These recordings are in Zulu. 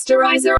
Masterizer.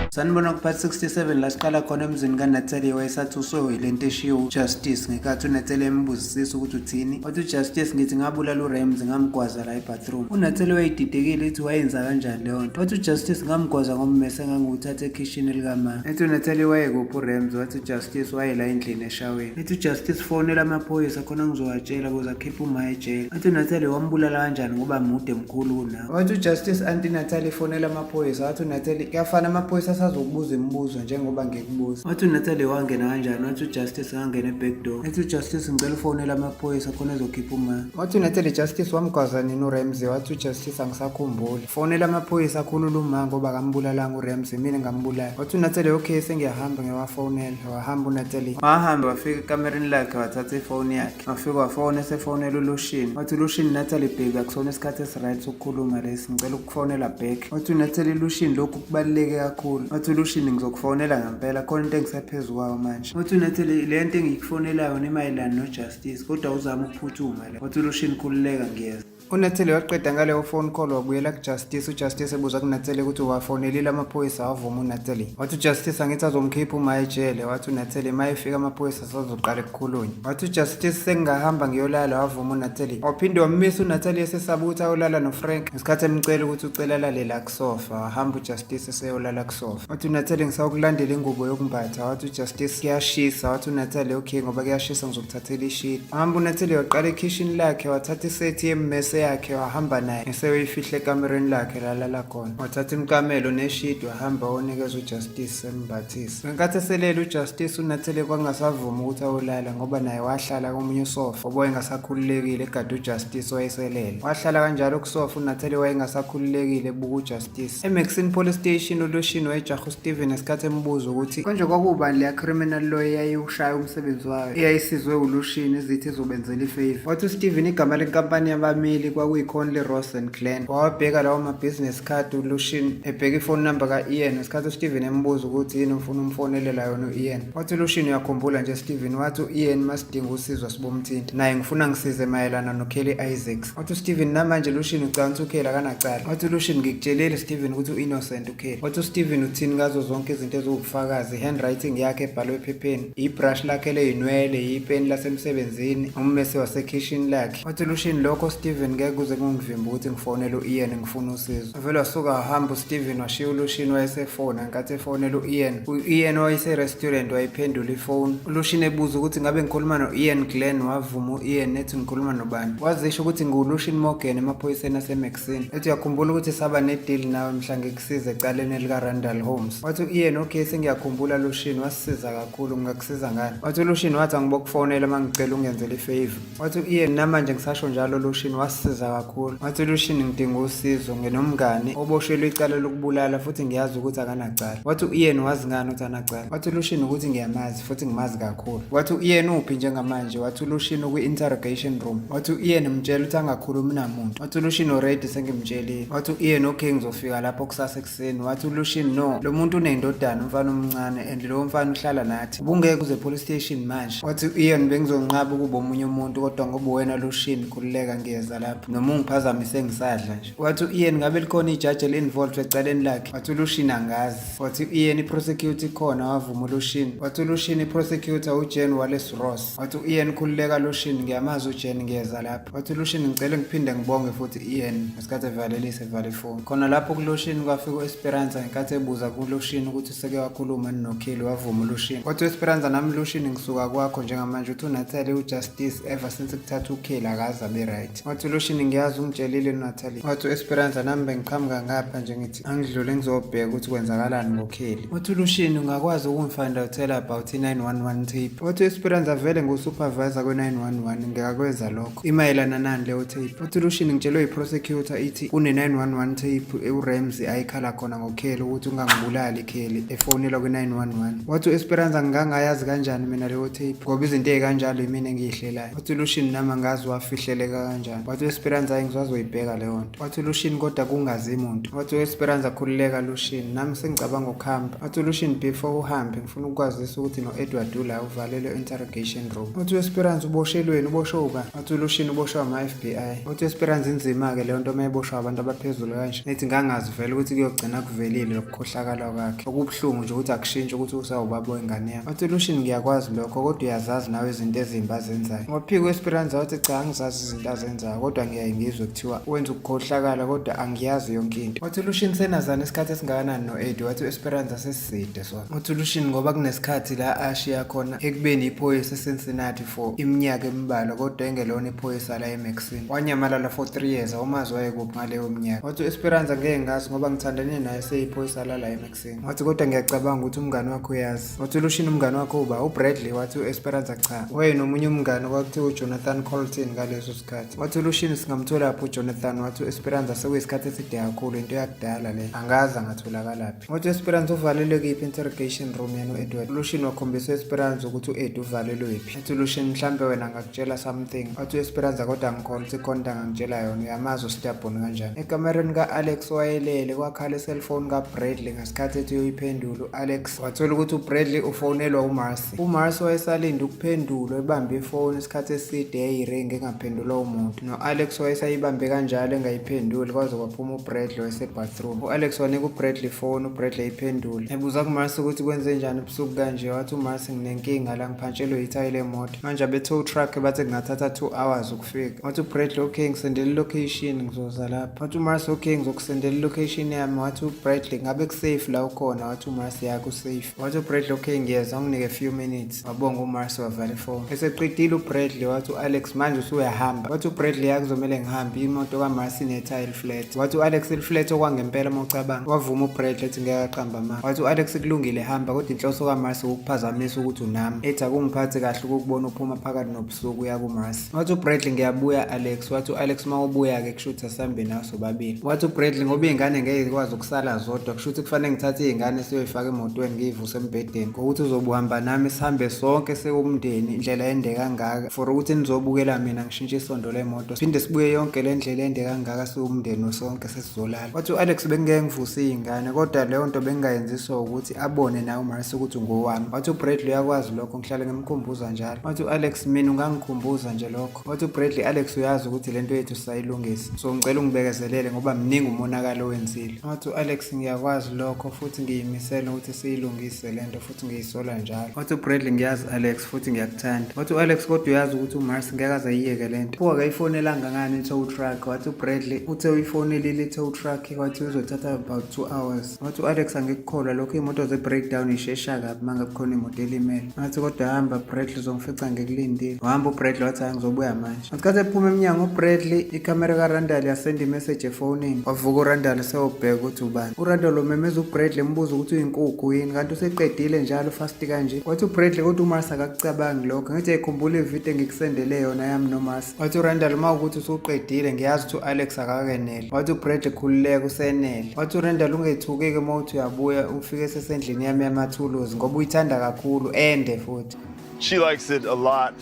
Sanibona kuphathi 67 la siqala khona emzini kaNatalie wayesathi usoyile into eshiyo uJustice ngekathi uNatalie embuzisisa ukuthi uthini. Wathi uJustice ngithi ngabulala uRams ngamgwaza la ebathroom. uNatalie wayedidekile ethi wayenza kanjani leyo nto. Wathi uJustice ngamgwaza ngommese engangiwuthatha ekitchen likamama. Ethi uNatalie wayekuphi uRams. Wathi uJustice wayela endlini eshaweni. Ethi uJustice fonela amaphoyisa khona ngizowatshela ukuze akhiphe uMa ejele. Ethi uNatalie wambulala kanjani ngoba mude mkhulu kunawe. Wathi uJustice anti Natalie fonela amaphoyisa. Wathi uNatalie kuyafana amaphoyisa azokubuza imibuzo njengoba ngikubuza. Wathi uNatalie wangena kanjani. Wathi uJustice wangena eback door. Ethi uJustice ngicela ufonela amaphoyisa khona ezokhipha uMa. Wathi uNatalie Justice wamgwaza nini uRamsey. Wathi uJustice angisakhumbuli. Fonela amaphoyisa akhulula uMa ngoba kambulalanga uRamsey mina ngambulala. Wathi uNatalie okay sengiyahamba ngiyawafonela. Wahamba uNatalie. Wahamba wafika ekamereni lakhe wathatha ifoni yakhe. Wafika wafona esefonela uLushini. Wathi uLushini Natalie baby akusona isikhathi esiright ukukhuluma lesi ngicela ukufonela back. Wathi uNatalie Lushini lokhu kubaluleke kakhulu. Wathi uLushini ngizokufonela ngempela khona into engisephezulu kwayo manje. Wathi uNatalie le nto engikufonelayo nemayelana noJustice kodwa uzama ukuphuthuma la. Wathi uLushini khululeka ngiyeza. uNatalie waqeda ngaleyo phone call wabuyela kuJustice. uJustice ebuza kuNatalie ukuthi wafonelile amaphoyisa wavuma uNatalie. Wathi uJustice angithi azomkhipha uMa ejele. Wathi uNatalie ma efika amaphoyisa asazoqala ukukhulunywa. Wathi uJustice sengingahamba ngiyolala wavuma uNatalie. Waphinde wammisa uNatalie esesaba ukuthi ayolala noFrank ngesikhathi emcela ukuthi ucela lale la kusofa. Wahamba uJustice eseyolala kusofa. Wathi uNatalie ngisawukulandela ingubo yokumbatha. Wathi uJustice kuyashisa. Wathi uNatalie okay ngoba kuyashisa ngizokuthathela ishiti. Wahamba uNatalie waqala ekitchen lakhe wathatha isethi yemmese yakhe wahamba naye eseyifihle ekamereni lakhe lalala khona. Wathatha imkamelo neshidi wahamba wonikeza uJustice embathisa. Ngenkathi eselele uJustice uNatalie kwangasavuma ukuthi ayolala ngoba naye wahlala komunye usofa oboye engasakhululekile egada uJustice wayeselele. Wahlala kanjalo kusofa uNatalie wayengasakhululekile ebuka uJustice. eMaxine Police Station uLushini wayejaha uSteven esikhathi embuza ukuthi konje kwakubani leya criminal lawyer yayiwushaya umsebenzi wayo eyayisizwe uLushini izithi izobenzela ifavor. Wathi uSteven igama lenkampani yabameli kwakuyiConley Ross and Glen. Wawabheka lawo ma-business card uLushini ebheka ifone number ka-Ian ngesikhathi uSteven embuza ukuthi yini ufuna umfonelela yona u-Ian. Wathi uLushini uyakhumbula nje Steven. Wathi u-Ian masidinga usizo sibomthinta naye ngifuna ngisize mayelana noKelly Isaacs. Wathi uSteven namanje Lushini ucanisa uKelly akanacala. Wathi uLushini ngikutshelile Steven ukuthi u-innocent uKelly. Wathi uSteven uthini ngazo zonke izinto eziwubufakazi, handwriting yakhe ebhalwe ephepheni, ibrush lakhe leyinwele, ipeni lasemsebenzini, ummese wasekitchen lakhe. Wathi uLushini lokho Steven ngeke kuze kungivimba ukuthi ngifonele u-Ian ngifuna usizo. Vele wasuka wahamba uSteven washiya uLushini wayesefona ngenkathi efonela u-Ian. U-Ian wayese-restaurant wayiphendula ifoni. uLushini ebuza ukuthi ngabe ngikhuluma no-Ian Glen wavuma u-Ian ethi ngikhuluma nobani. Wazisho ukuthi ngiwuLushini Morgan emaphoyiseni aseMaxine. Ethi uyakhumbula ukuthi saba nedeal nawe mhla ngikusiza ecaleni likaRandall Holmes. Wathi u-Ian okay sengiyakhumbula Lushini wasisiza kakhulu ngingakusiza ngani. Wathi uLushini wathi angibokufonela uma ngicela ungenzele ifavor. Wathi u-Ian namanje ngisasho njalo Lushini wasisiza kakhulu. Wathi uLushini ngidinga usizo nginomngane oboshelwe icala lokubulala futhi ngiyazi ukuthi akanacala. Wathi u-Ian wazi ngani ukuthi anacala. Wathi uLushini ukuthi ngiyamazi futhi ngimazi kakhulu. Wathi u-Ian uphi njengamanje. Wathi uLushini kwi-interrogation room. Wathi u-Ian mtshela ukuthi angakhulumi namuntu. Wathi uLushini already sengimtshelile. Wathi u-Ian okay ngizofika lapho kusasa ekuseni. Wathi uLushini no lo muntu unendodana umfana omncane and lo mfana uhlala nathi ubungeke kuze police station manje. Wathi u-Ian bengizonqaba ukuba omunye umuntu kodwa ngoba wena Lushini khululeka ngiyeza lapho noma ungiphazamise ngisadla nje. Wathi u-Ian ngabe likhona ijaji eli-involved ecaleni lakhe. Wathi uLushini angazi. Wathi u-Ian iprosecutor ikhona wavuma uLushini. Wathi uLushini iprosecutor uJane Wallace Ross. Wathi u-Ian khululeka Lushini ngiyamazi uJane ngiyeza lapho. Wathi uLushini ngicela ngiphinde ngibonge futhi Ian ngesikhathi evalelise evale ifoni. Khona lapho kuLushini kwafika u-Esperanza ngenkathi ebuza kuLushini ukuthi useke wakhuluma noKelly wavuma uLushini. Wathi u-Esperanza nami Lushini ngisuka kwakho njengamanje uthi uNatalie uJustice ever since kuthatha uKelly akaze abe right. Wathi uLushini ngiyazi ungitshelile uNatalie. Wathi u-Esperanza nami bengiqhamuka ngapha nje ngithi angidlule ngizobheka ukuthi kwenzakalani ngoKelly. Wathi uLushini ungakwazi ukungifind out about i-911 tape. Wathi u-Esperanza vele ngusupervisor kwe-911 ngiyakwenza lokho imayelana nani leyo tape. Wathi uLushini ngitshelwe yi-prosecutor ithi kune-911 tape uRamsey ayikhala khona ngoKelly ukuthi ungangibulali Kelly efonela kwi-911. Wathi u-Esperanza ngangayazi kanjani mina leyo tape ngoba izinto ey'kanjalo yimina engiyihlelayo. Wathi uLushini nami angazi wafihleleka kanjani. Wathi u-Esperanza hayi ngizazoyibheka leyo nto. Wathi uLucian kodwa kungazi muntu. Wathi u-Esperanza khululeka Lucian, nami sengicabanga ukuhamba. Wathi uLucian before uhambe ngifuna ukwazisa ukuthi no-Edward ula uvalelwe interrogation room. Wathi u-Esperanza uboshelweni, uboshwe ubani? Wathi uLucian uboshwe ama-FBI. Wathi u-Esperanza inzima-ke leyo nto mayiboshwa abantu abaphezulu kanje. Nithi ngangazi vele ukuthi kuyogcina kuvelile lokukhohlakala kwakhe. Okubuhlungu nje ukuthi akushintshi ukuthi usawubaba wengane yami. Wathi uLucian ngiyakwazi lokho kodwa uyazazi nawe izinto ezimbi azenzayo. Waphika u-Esperanza wathi cha angizazi izinto azenzayo kodwa ngiyaye ngizwe kuthiwa wenza ukukhohlakala kodwa angiyazi yonke into. Wathi uLucian senazana isikhathi esingakanani no-Ed? Wathi u-Esperanza sesiside sona. Wathi uLucian ngoba kunesikhathi la ashiya khona ekubeni iphoyisa eCincinnati for iminyaka embalwa kodwa engelona iphoyisa la eMaxine. Wanyamalala for 3 years awumazi wayekuphi ngaleyo minyaka. Wathi u-Esperanza ngeke ngazi ngoba ngithandane naye seyiphoyisa la eMaxine. Wathi kodwa ngiyacabanga ukuthi umngane wakho uyazi. Wathi uLucian umngane wakho uba uBradley? Wathi u-Esperanza cha, nomunye umngane kwakuthiwa uJonathan Colton ngaleso sikhathi. Wathi uLucian singamthola lapho uJonathan? Wathi u-Esperanza sekuyisikhathi eside kakhulu, into yakudala le, angazi angatholakalapi. Wathi u-Esperanza uvalelwe kuyiphi interrogation room yana u-Edward? uLucian wakhombisa u-Esperanza ukuthi u-Ed uvalelwe yiphi. Wathi uLucian mhlambe wena ngakutshela something. Wathi u-Esperanza kodwa ngikholwa ukuthi khona ngangitshela yona, uyamazi uStabone kanjani. Ekamereni ka-Alex wayelele kwakhala iselfoni kaBradley ngasikhathi ethi uyoyiphendula u-Alex wathola ukuthi uBradley ufonelwa uMarcy. uMarcy wayesalinda ukuphendulwa ebambe ifoni isikhathi eside yayiringi engaphendulwa umuntu. No-Alex wayesayibambe kanjalo engayiphenduli kwaze kwaphuma uBradley wayesebathroom. u-Alex wanika uBradley ifoni, uBradley ayiphendule. Ebuza kuMarcy ukuthi kwenze njani ebusuku kanje. Wathi uMarcy nginenkinga la, ngiphantshelwe ithayi lemoto manje abe-tow truck bathi kungathatha 2 hours ukufika. Wathi uBradley okay ngisendele ilocation ngizoza lapha. Wathi uMarcy okay ngizokusendela ilocation yami. Wathi uBradley ngabe kusafe la ukhona? Wathi uMarcy yakho safe. Wathi uBradley okay ngiyeza nginike few minutes. Wabonga uMarcy wavala ifoni. Eseqedile uBradley wathi u-Alex manje usuyahamba. Wathi uBradley yakuzomela ngihambe, imoto kaMarcy netire flat. Wathi u-Alex iliflat okwangempela mawucabanga. Wavuma uBradley ethi ngeke aqamba amanga. Wathi u-Alex kulungile hamba kodwa inhloso kaMarcy ukuphazamisa ukuthi unami, ethi akungiphathi kahle ukubona uphuma phakathi nobusuku uya kuMarcy. Wathi uBradley ngiyabuya Alex. Wathi u-Alex mawubuya-ke kushuthi asambe nawe sobabili. Wathi uBradley ngoba iy'ngane ngeke zikwazi ukusala zodwa kushuthi kufanele ngithathe iy'ngane siyoyifaka emotweni ngiyivuse embhedeni ngokuthi uzobuhamba nami sihambe sonke sewumndeni indlela ende kangaka for ukuthi nizobukela mina ngishintshe isondo lemoto siphinde sibuye yonke le ndlela ende kangaka siwumndeni sonke sesizolala. Wathi u-Alex bengeke ngivuse iy'ngane kodwa leyo nto bengingayenziswa ukuthi abone nawe uMarcy ukuthi ngowami. Wathi uBradley uyakwazi lokho ngihlale ngimkhumbuza njalo. Wathi u-Alex mina ungangikhumbuza nje lokho. Wathi uBradley Alex uyazi ukuthi lento yethu sisayilungisa so ngicela ungibekezelele ngoba mningi umonakalo owenzile. Wathi u-Alex ngiyakwazi lokho futhi ngiyimisela ukuthi siyilungise lento futhi ngiyisola njalo. Wathi uBradley ngiyazi Alex futhi ngiyakuthanda. Wathi u-Alex kodwa uyazi ukuthi uMarcy ngeke aze ayiyeke lento. Pho akayifonelanga ngani i-tow truck? Wathi uBradley uthe uyifonelile i-tow truck wathi uzothatha about 2 hours. Wathi u-Alex angikukholwa lokho imoto ze-breakdown ishesha kabi uma ngabe khona imoto elimele. Wathi kodwa hamba Bradley uzongifica ngikulindile. Wahamba uBradley wathi hayi ngizobuya manje. Wathi ephuma eminyango uBradley ikhamera kaRandall yasenda imessage efonini. Wavuka uRandall sewubheka ukuthi ubani. uRandall umemeza uBradley embuza ukuthi uyinkukhu yini kanti useqedile njalo fast kanje. Wathi uBradley kodwa uMarcy akakucabangi lokho ngithi ayikhumbula ivideo engikusendele yona yami noMarcy. Wathi uRandall uma ukuthi usuqedile ngiyazi ukuthi uAlex akakenele. Wathi uBradley khululeka usenele. Wathi uRandall ungethukeke uma uthi uyabuya ufike sesendlini yami yamathuluzi ngoba uyithanda kakhulu ende futhi she likes it a lot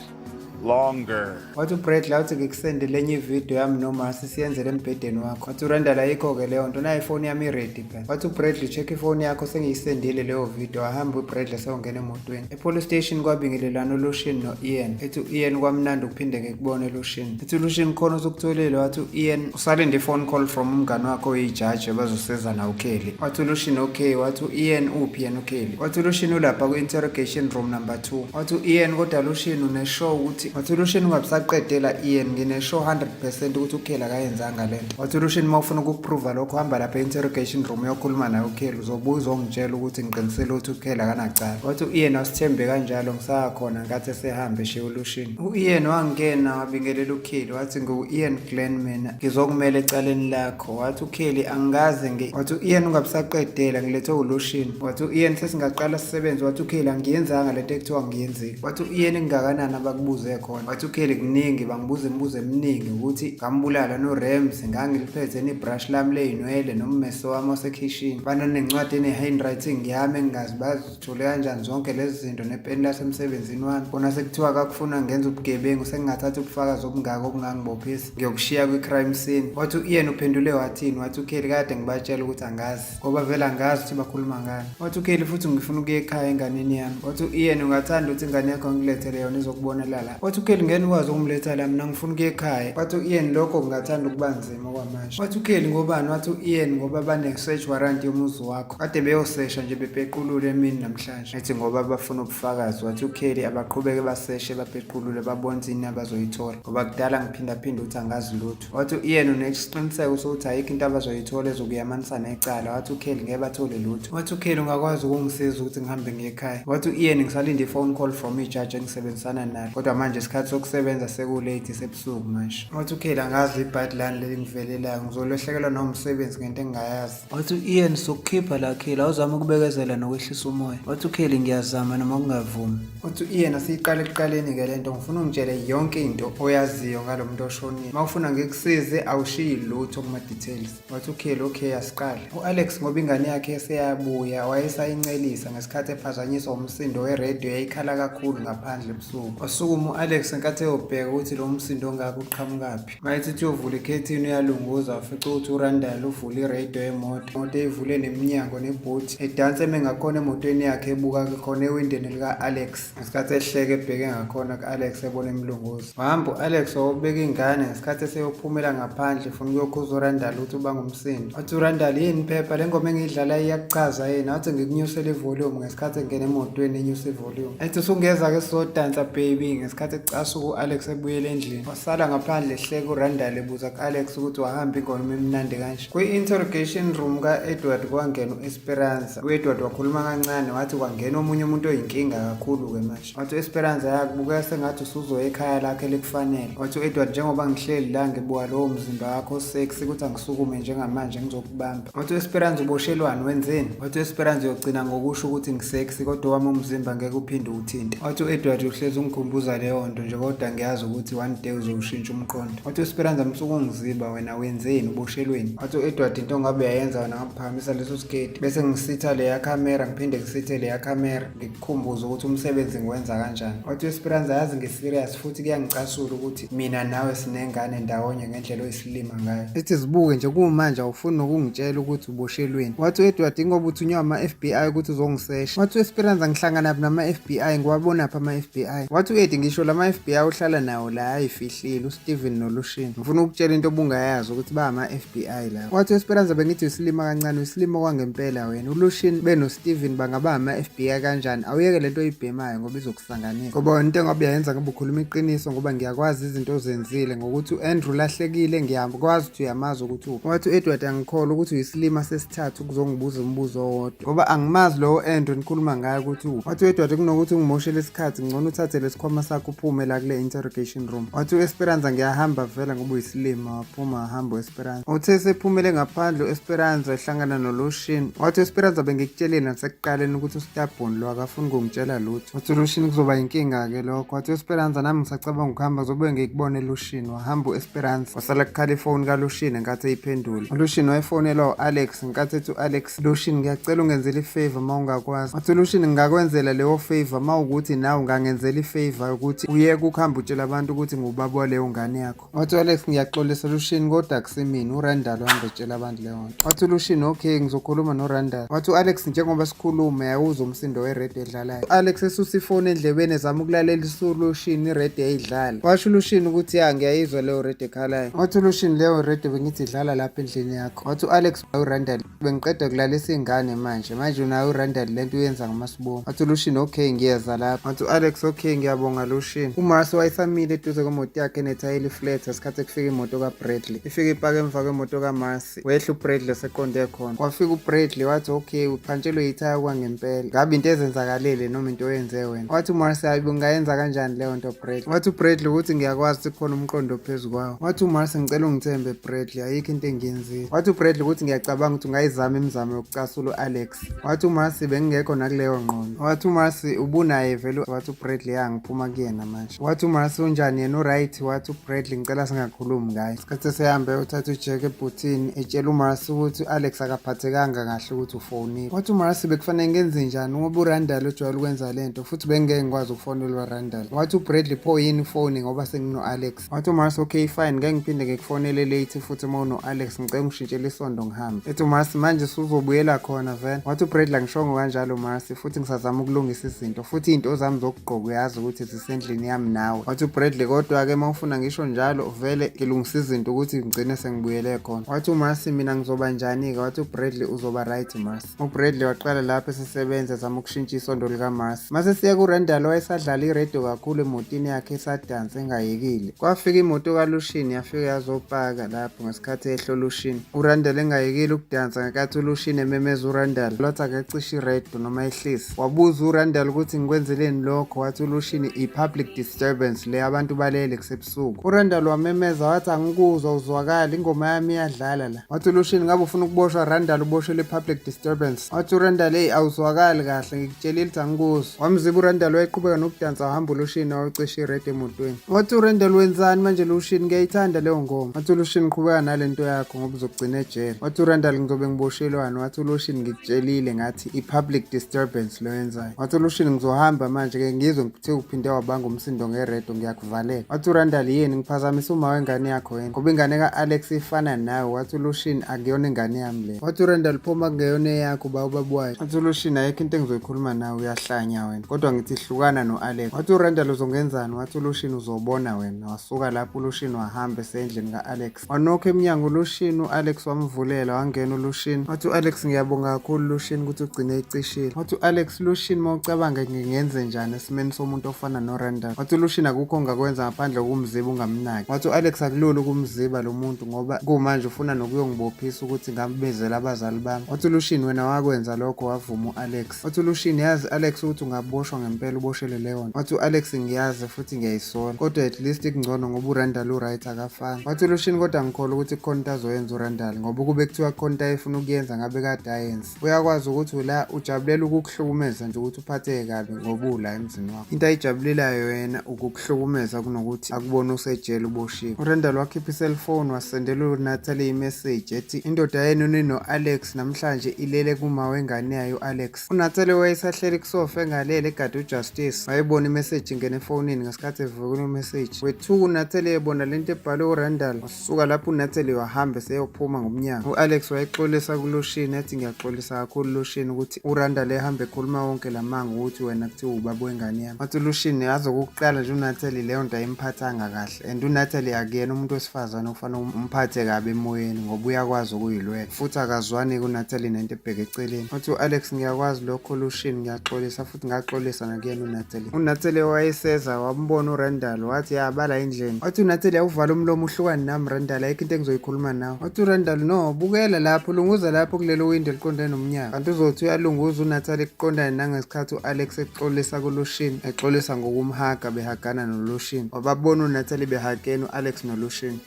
longer. Wathi uBradley wathi ngikusendele enye ivideo yami noMarcy siyenzele embhedeni wakho. Wathi uRandall ayikho-ke leyo nto nayo ifoni yami iready phela. Wathi uBradley check ifoni yakho sengiyisendile leyo video. Wahamba uBradley sewungena emotweni. Epolice station kwabingelelana uLucian no-Ian. Ethi u-Ian kwamnandi ukuphinde ngikubone Lucian. Ethi Lucian khona usukutholile. Wathi u-Ian usalinde phone call from umngane wakho oyijaji bazosiza na uKelly. Wathi uLucian okay. Wathi u-Ian uphi yena uKelly? Wathi uLucian ulapha ku-interrogation room number 2. Wathi u-Ian kodwa Lucian uneshow ukuthi wathi uLucian ungabisaqedela Ian ngineshow 100% ukuthi uKelly akayenzanga lento. Wathi uLucian mawufuna ukuprova lokho hamba lapha e-interrogation room uyokhuluma naye uKelly uzobuza uzongitshela ukuthi ngiqinisele ukuthi uKelly akanacala. Wathi u-Ian asithembe kanjalo ngisakhona ngathi sehambe she uLucian. u-Ian wangena wabingelela uKelly wathi ngu-Ian Glenn mina ngizokumela ecaleni lakho. Wathi uKelly angaze wathi u-Ian ungabisaqedela ngilethwe uLucian. Wathi u-Ian sesingaqala sisebenze. Wathi uKelly angiyenzanga lento ekuthiwa ngiyenzile. Wathi u-Ian ingakanani abakubuze ngisebenze khona. Wathi uKelly kuningi bangibuza imibuzo eminingi ukuthi ngambulala noRamsey, ngangiliphethe nebrush lami ley'nwele nommeso wami wasekhishini. Bananencwadi ene-handwriting yami engingazi bazithole kanjani zonke lezi zinto nepeni lasemsebenzini wami. Kona sekuthiwa kakufuna ngenza ubugebengu sengingathatha ubufakazi obungaka obungangibophisa ngiyokushiya kwi-crime scene. Wathi u-Ian uphendule wathini? Wathi uKelly kade ngibatshela ukuthi angazi ngoba vele angazi ukuthi bakhuluma ngani. Wathi uKelly futhi ngifuna ukuya ekhaya enganeni yami. Wathi u-Ian ungathanda ukuthi ingane yakho ngilethele yona izokubonela la. Wathi uKelly ngeke ukwazi ukumletha la, mina ngifuna ukuya ekhaya. Wathi u-Ian lokho kungathanda ukuba nzima okwamanje. Wathi uKelly ngobani? Wathi u-Ian ngoba bane-search warrant yomuzi wakho kade beyosesha nje bepequlule emini namhlanje. Ethi ngoba bafuna ubufakazi. Wathi uKelly abaqhubeke baseshe bapequlule babone ini abazoyithola ngoba kudala ngiphindaphinda ukuthi angazi lutho. Wathi u-Ian unesiqiniseko sokuthi ayikho into abazoyithola ezokuyamanisa necala. Wathi uKelly ngeke bathole lutho. Wathi uKelly ungakwazi ukungisiza ukuthi ngihambe ngiye ekhaya. Wathi u-Ian ngisalinde i-phone call from ijaji engisebenzisana nalo kodwa manje isikhathi sokusebenza sekulate sebusuku manje. Wathi uKelly angazi ibhadlani leli ngivelelayo ngizolahlekelwa nomsebenzi ngento engingayazi. Wathi u-Ian sokukhipha la Kelly awuzama ukubekezela nokwehlisa umoya. Wathi uKelly ngiyazama noma ungavumi. Wathi u-Ian asiyiqale ekuqaleni-ke le nto ngifuna ungitshele yonke into oyaziyo ngalo muntu oshonile. Uma ufuna ngikusize awushiyi lutho kuma-details. Wathi uKelly okay asiqale. U-Alex ngoba ingane yakhe seyabuya wayesayincelisa ngesikhathi ephazanyiswa umsindo we-radio yayikhala kakhulu ngaphandle ebusuku. Wasukuma u-Alex ngenkathi eyobheka ukuthi lo msindo ongaka uqhamukapi. Mayethi uyovula ikhethini uyalunguza wafica ukuthi uRandall uvule iradio yemoto. Imoto eyivule neminyango nebhuthi edansa eme ngakhona emotweni yakhe ebuka khona ewindeni lika-Alex ngesikhathi ehleke ebheke ngakhona ka-Alex ebona emlunguza. Wahamba u-Alex wawubeka ingane ngesikhathi eseyophumela ngaphandle funa ukuyokhuza uRandall ukuthi uba ngumsindo. Wathi uRandall yini phepha le ngoma engiyidlala iyakuchaza yena. Wathi ngikunyusele ivolume ngesikhathi engena emotweni enyusa ivolume. Ethi usungeza-ke sizodansa baby ngesikhathi ecasuka u-Alex ebuyele endlini. Wasala ngaphandle ehleka uRandall ebuza ku-Alex ukuthi wahamba ingoma emnandi kanje. Kwi-interrogation room ka-Edward kwangena u-Esperanza. U-Edward wakhuluma kancane wathi kwangena omunye umuntu oyinkinga kakhulu-ke manje. Wathi u-Esperanza yakubukeka sengathi usuzoya ekhaya lakhe likufanele. Wathi u-Edward njengoba ngihleli la ngibuka lowo mzimba wakho sexy ukuthi angisukume njengamanje ngizokubamba. Wathi u-Esperanza uboshelwani wenzeni? Wathi u-Esperanza uyogcina ngokusho ukuthi ngisexy kodwa wami umzimba ngeke uphinde uthinte. Wathi u-Edward uhlezi ungikhumbuza leyo nto nje kodwa ngiyazi ukuthi one day uzowushintsha umqondo. Wathi u-Esperanza msuku ungiziba wena wenzeni uboshelweni? Wathi u-Edward into ngabe yayenza wena ngaphakamisa leso skate bese ngisitha leya camera ngiphinde ngisithe leya camera ngikukhumbuza ukuthi umsebenzi ngiwenza kanjani. Wathi u-Esperanza yazi ngiserious futhi kuyangicasula ukuthi mina nawe sinengane ndawonye ngendlela oyisilima ngayo. Ethi zibuke nje kumanje awufuni nokungitshela ukuthi uboshelweni. Wathi u-Edward ingoba uthunywa ama-FBI ukuthi uzongisesha. Wathi u-Esperanza ngihlangana nama-FBI ngiwabona pha ama-FBI. Wathi u-Edi ngisho lama-FBI uhlala nawo la ayifihlile uSteven noLushini. Ngifuna ukutshela into obungayazi ukuthi ba ama-FBI la. Wathi u-Esperanza bengithi usilima kancane usilima kwangempela wena. uLushini benoSteven bangaba ama-FBI kanjani? Awuyeke lento oyibhemayo ngoba izokusanganisa. Ngoba into engabe yayenza ngabe ukhuluma iqiniso ngoba ngiyakwazi izinto ozenzile ngokuthi u-Andrew lahlekile ngiyakwazi ukuthi uyamazi ukuthi uphi. Wathi u-Edward angikholwa ukuthi uyisilima sesithathu ukuzongibuza umbuzo owodwa ngoba angimazi lowo Andrew nikhuluma ngayo ukuthi uphi. Wathi u-Edward kunokuthi ngimoshele isikhathi ngcono uthathe lesikhwama sakho uphume la kule interrogation room. Wathi u-Esperanza ngiyahamba vela ngoba uyisilima waphuma wahamba u-Esperanza. Uthe sephumele ngaphandle u-Esperanza ehlangana noLushini. Wathi u-Esperanza bengikutshelile nasekuqaleni ukuthi uStabone lo akafuni ukungitshela lutho. Wathi uLushini kuzoba inkinga-ke lokho. Wathi u-Esperanza nami ngisacabanga ukuhamba zobe ngikubone Lushini. Wahamba u-Esperanza wasala kukhala ifoni kaLushini ngenkathi eyiphendula. uLushini wayefonelwa u-Alex ngenkathi ethi u-Alex, Lushini ngiyacela ungenzele ifavor uma ungakwazi. Wathi uLushini ngingakwenzela leyo favor uma ukuthi nawe ungangenzela ifavor ukuthi uyeke ukuhamba utshela abantu ukuthi ngubaba waleyo ngane yakho. Wathi u-Alex ngiyaxolisa Lushini kodwa akusimini uRandall wahamba etshela abantu leyo nto. Wathi uLushini okay ngizokhuluma noRandall. Wathi u-Alex njengoba sikhuluma yawuzwa umsindo we-radio edlalayo. U-Alex esusa ifoni endlebeni ezama ukulalela uLushini i-radio yayidlala. Washo uLushini ukuthi ya ngiyayizwa leyo radio ekhalayo. Wathi uLushini leyo radio bengithi idlala lapha endlini yakho. Wathi u-Alex uRandall bengiqeda kulalisa ingane manje unayo uRandall lento uyenza ngamasiboni. Wathi uLushini okay ngiyeza lapha. Wathi u-Alex okay ngiyabonga Lushini. uMarcy wayesamile eduze kwemoto yakhe enethayili flat ngesikhathi kufika imoto kaBradley. Ifike ipaka emva kwemoto kaMarcy. Wehla uBradley seqonde khona. Wafika uBradley wathi okay uphantshelwe ithaya kwangempela. Ngabe into ezenzakalele noma into oyenze wena? Wathi uMarcy hayi ungayenza kanjani leyo nto Bradley? Wathi uBradley ukuthi ngiyakwazi ukuthi khona umqondo phezulu kwawo. Wathi uMarcy ngicela ungithembe Bradley ayikho into engiyenzile. Wathi uBradley ukuthi ngiyacabanga ukuthi ungayizama imizamo yokucasula uAlex. Wathi uMarcy bengingekho nakuleyo ngqondo. Wathi uMarcy ubunaye vele. Wathi uBradley yangiphuma kuyena namanje. Wathi uMarcy unjani yena uright, wathi uBradley ngicela singakhulumi ngaye. Isikhathi sehambe uthatha uJack ebhutini etshela uMarcy ukuthi uAlex akaphathekanga kahle ukuthi ufonile. Wathi uMarcy bekufanele ngenze njani ngoba uRandall ujwayele ukwenza lento futhi bengeke ngikwazi ukufonela uRandall. Wathi uBradley pho yini ifoni ngoba sengino-Alex. Wathi uMarcy okay fine ngeke ngiphinde ngikufonele late futhi uma uno-Alex ngicela ungishintshele isondo ngihambe. Ethi uMarcy manje usuzobuyela khona vele. Wathi uBradley angishongo kanjalo Marcy futhi ngisazama ukulungisa izinto futhi into zami zokugqoka uyazi ukuthi zisendlini yami nawe. Wathi uBradley kodwa ke mawufuna ngisho njalo vele ngilungisa izinto ukuthi ngigcine sengibuyele khona. Wathi uMarcy mina ngizoba njani ke? Wathi uBradley uzoba right Marcy. uBradley waqala lapho esesebenza ezama ukushintsha isondo lika Marcy. Mase siya kuRandall wayesadlala iradio kakhulu emotini yakhe esadansa engayekile. Kwafika imoto kaLushini yafika yazopaka lapho ngesikhathi ehlo Lushini. uRandall engayekile ukudansa ngekathi uLushini ememeza uRandall. Lothi akacisha iradio noma ehlisi. Wabuza uRandall ukuthi ngikwenzeleni lokho. Wathi uLushini i-public disturbance le abantu balele kusebusuku. uRandall wamemeza wathi angikuzwa uzwakala ingoma yami iyadlala la. Wathi uLushini ngabe ufuna ukuboshwa Randall uboshwe le-public disturbance. Wathi uRandall hey awuzwakali kahle ngikutshelile ukuthi angikuzwa. Wamziba uRandall wayeqhubeka nokudansa wahamba uLushini wayocisha iradio emotweni. Wathi uRandall wenzani manje Lushini ngiyayithanda leyo ngoma. Wathi uLushini qhubeka nalento yakho ngoba uzogcina ejele. Wathi uRandall ngizobe ngiboshelwani. Wathi uLushini ngikutshelile ngathi i-public disturbance lo yenzayo. Wathi uLushini ngizohamba manje ke ngizwe ngithe uphinde wabanga umsindo ngeradio ngiyakuvalela. Wathi uRandall yini ngiphazamise uma wengane yakho wena ngoba ingane kaAlex ifana nawe. Wathi uLushini akuyona ingane yami le. Wathi uRandall phoma kungeyona yakho bababwayo. Wathi uLushini ayikho into engizoyikhuluma nawe uyahlanya wena kodwa ngithi hlukana noAlex. Wathi uRandall uzongenzani? Wathi uLushini uzobona wena. Wasuka lapho uLushini wahamba esendlini kaAlex. Wanokho eminyango uLushini uAlex wamvulela wangena uLushini. Wathi uAlex ngiyabonga kakhulu Lushini ukuthi ugcine icishile. Wathi uAlex Lushini mawucabanga ngingenze njani esimeni somuntu ofana noRandall. Wathi uLushini akukho ongakwenza ngaphandle kokumziba ungamnaki. Wathi uAlex akulula ukumziba lo muntu ngoba kumanje ufuna nokuyongibophisa ukuthi ngambezela abazali bami. Wathi uLushini wena wakwenza lokho wavuma uAlex. Wathi uLushini yazi Alex ukuthi ungaboshwa ngempela uboshele leyo. Wathi uAlex ngiyazi futhi ngiyayisola kodwa at least kungcono ngoba uRandall uright akafani. Wathi uLushini kodwa ngikholwa ukuthi khona into azoyenza uRandall ngoba kube kuthiwa khona into ayefuna ukuyenza ngabe kade ayenza. Uyakwazi ukuthi ula ujabulela ukukuhlukumeza nje ukuthi uphatheke kabi ngoba ula emzini wakho. Into ayijabulelayo yena ukukuhlukumeza kunokuthi akubone usejele uboshiwe. uRandall wakhipha iselfone wasendela uNatalie imessage ethi indoda yenu nino-Alex namhlanje ilele kuma wengane yayo uAlex. uNatalie wayesahleli kusofa engalele egade uJustice wayebona imessage ingene efonini ngesikhathi evuka imessage. Wethuka uNatalie ebona lento ebhalwe uRandall. Wasuka lapho uNatalie wahamba seyophuma ngomnyango. uAlex wayexolisa kuLushini ethi ngiyaxolisa kakhulu Lushini ukuthi uRandall ehambe ekhuluma wonke lamanga ukuthi wena kuthiwa ubaba wengane yami. Wathi uLushini yazi okokuqala nje uNatalie leyo nto ayimphathanga kahle and uNatalie akuyena umuntu wesifazane ofana umphathe kabi emoyeni ngoba uyakwazi ukuyilwela futhi akazwani kuNatalie nento ebheke eceleni. Wathi uAlex ngiyakwazi lokho Lushini ngiyaxolisa futhi ngaxolisa nakuyena uNatalie. uNatalie wayeseza wambona uRandall wathi yabala indleni. Wathi uNatalie awuvala umlomo uhlukane nami Randall ayikho into engizoyikhuluma nawe. Wathi uRandall no bukela lapho lunguza lapho kulelo window liqondene nomnyango. Kanti uzothi uyalunguza uNatalie kuqondane nangesikhathi uAlex exolisa kuLushini exolisa ngokumhaga behagana noLushini. Wababona uNatalie behagena uAlex noLushini.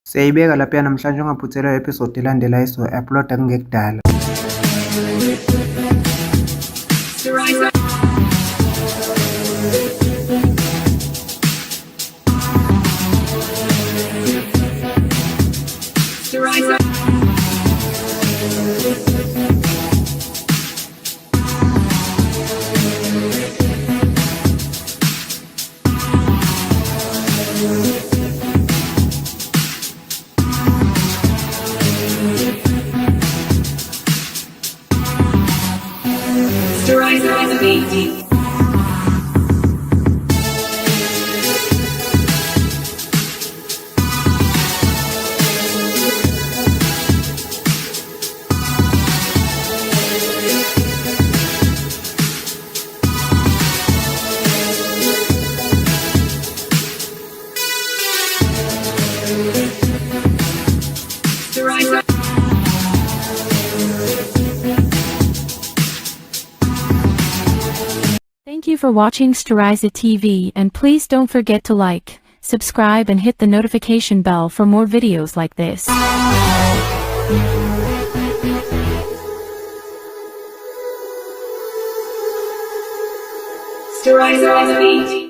Siyayibeka lapha namhlanje ungaphuthelwa episode elandelayo upload kungekudala. Thank you for watching Styriza TV, and please don't forget to like, subscribe and hit the notification bell for more videos like this. Styriza TV.